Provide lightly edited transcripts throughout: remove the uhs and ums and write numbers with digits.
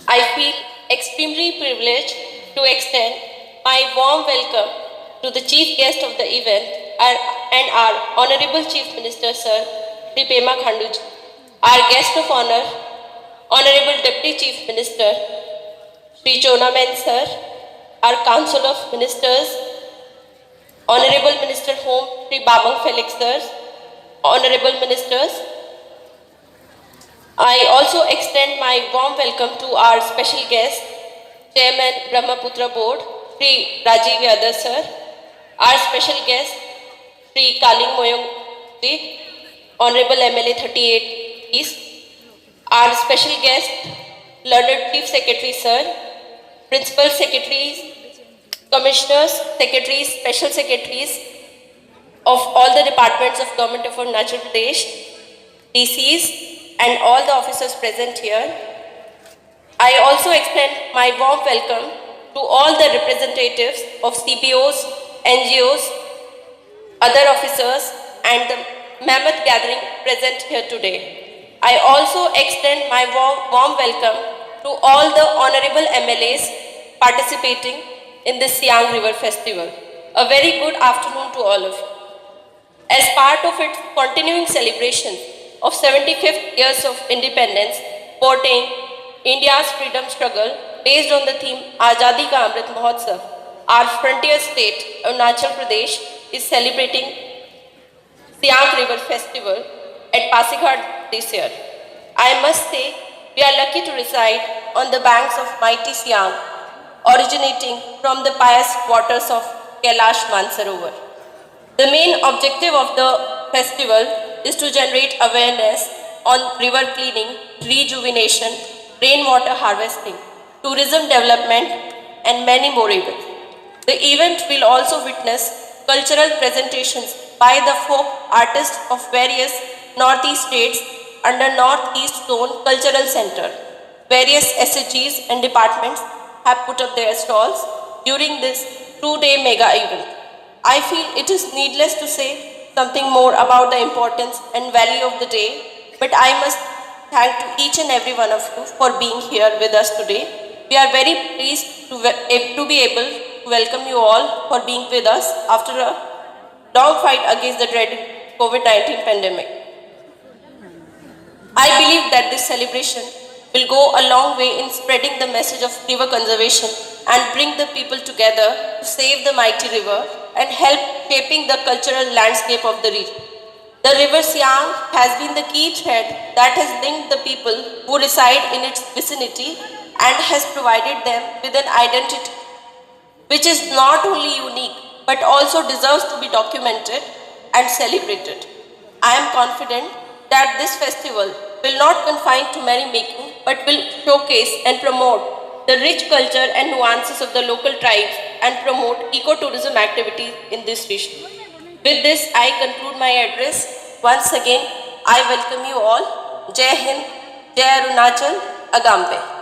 I feel extremely privileged to extend my warm welcome to the chief guest of the event and our Honorable Chief Minister, Sir Shri Pema Khanduji, our guest of honor, Honorable Deputy Chief Minister, Shri Chonamen Sir, our Council of Ministers, Honorable Minister Home, Shri Babang Felix Sir, Honorable Ministers. I also extend my warm welcome to our special guest, Chairman Brahmaputra Board, Shri Rajiv Yadav Sir, our special guest, Shri Kaling Moyong Ji, Honorable MLA 38 East, our special guest, Learned Chief Secretary Sir, Principal Secretaries, Commissioners, Secretaries, Special Secretaries of all the departments of Government of Arunachal Pradesh, DCs, and all the officers present here. I also extend my warm welcome to all the representatives of CBOs, NGOs, other officers, and the mammoth gathering present here today. I also extend my warm welcome to all the honorable MLAs participating in this Siang River Festival. A very good afternoon to all of you. As part of its continuing celebration of 75th years of independence, portraying India's freedom struggle based on the theme Azadi Ka Amrit Mahotsav, our frontier state, Arunachal Pradesh, is celebrating Siang River Festival at Pasighat this year. I must say, we are lucky to reside on the banks of mighty Siang, originating from the pious waters of Kailash Mansarovar. The main objective of the festival is to generate awareness on river cleaning, rejuvenation, rainwater harvesting, tourism development, and many more events. The event will also witness cultural presentations by the folk artists of various northeast states under Northeast Zone Cultural Center. Various SHGs and departments have put up their stalls during this 2-day mega event. I feel it is needless to say something more about the importance and value of the day, but I must thank to each and every one of you for being here with us today. We are very pleased to be able to welcome you all for being with us after a dogfight against the dreaded COVID-19 pandemic. I believe that this celebration will go a long way in spreading the message of river conservation and bring the people together to save the mighty river and help shaping the cultural landscape of the region. The river Siang has been the key thread that has linked the people who reside in its vicinity and has provided them with an identity which is not only unique but also deserves to be documented and celebrated. I am confident that this festival will not confine to merrymaking but will showcase and promote the rich culture and nuances of the local tribes and promote ecotourism activities in this region. With this, I conclude my address. Once again, I welcome you all. Jai Hind, Jai Arunachal, Agambe.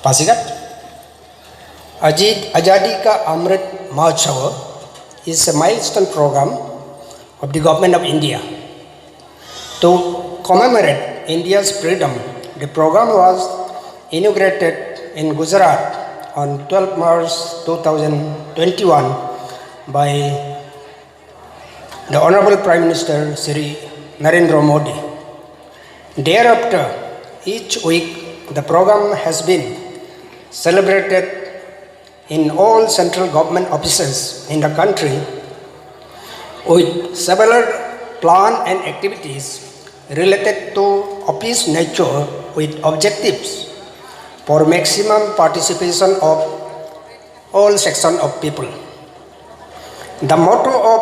Pasighat Azadi Ka Amrit Mahotsav is a milestone program of the government of India. To commemorate India's freedom, the program was inaugurated in Gujarat on 12 March 2021 by the Honorable Prime Minister Shri Narendra Modi. Thereafter, each week the program has been celebrated in all central government offices in the country with several plans and activities related to office nature with objectives for maximum participation of all sections of people. The motto of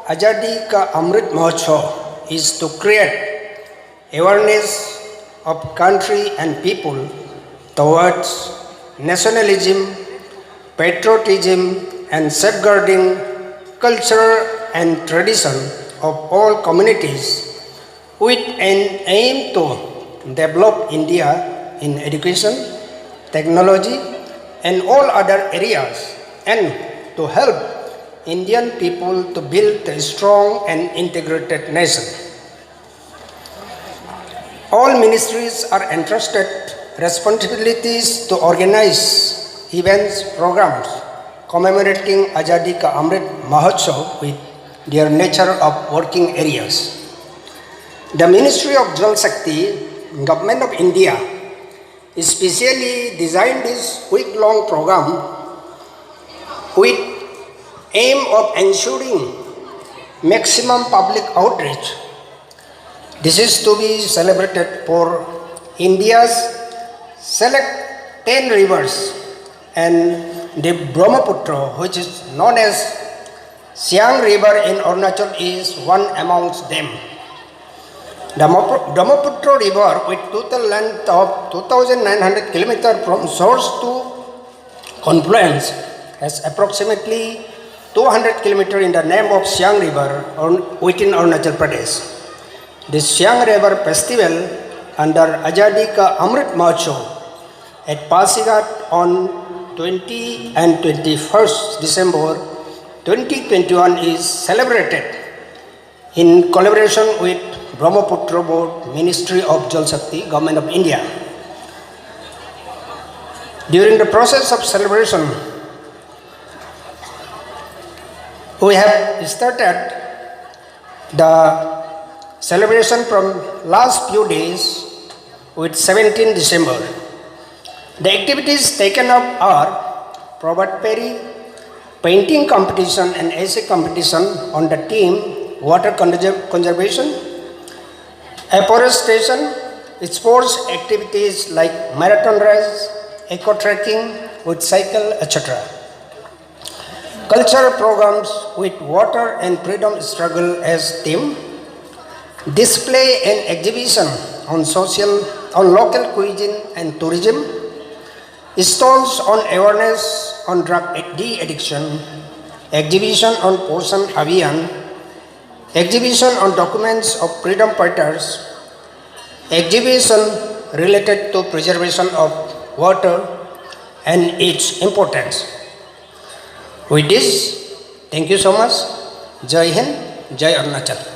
Azadi Ka Amrit Mahotsav is to create awareness of country and people towards nationalism, patriotism, and safeguarding culture and tradition of all communities with an aim to develop India in education, technology, and all other areas, and to help Indian people to build a strong and integrated nation. All ministries are entrusted responsibilities to organize events, programs commemorating Azadi Ka Amrit Mahotsav with their nature of working areas. The Ministry of Jal Shakti, Government of India, specially designed this week-long program with aim of ensuring maximum public outreach. This is to be celebrated for India's select 10 rivers and the Brahmaputra, which is known as Siang River in Arunachal, is one amongst them. The Brahmaputra River, with total length of 2,900 km from source to confluence, has approximately 200 km in the name of Siang River within Arunachal Pradesh. The Siang River Festival under Azadi Ka Amrit Mahotsav at Pasighat on 20 and 21st December 2021 is celebrated in collaboration with Brahmaputra Board, Ministry of Jal Shakti, Government of India. During the process of celebration, we have started the celebration from last few days with 17 December. The activities taken up are Robert Perry painting competition and essay competition on the theme water conservation, afforestation, sports activities like marathon race, eco trekking with cycle, etc. Cultural programs with water and freedom struggle as theme, display and exhibition on local cuisine and tourism, stalls on awareness on drug de-addiction, exhibition on Poshan Abhiyan, exhibition on documents of freedom fighters, exhibition related to preservation of water and its importance. With this, thank you so much. Jai Hind, Jai Arunachal.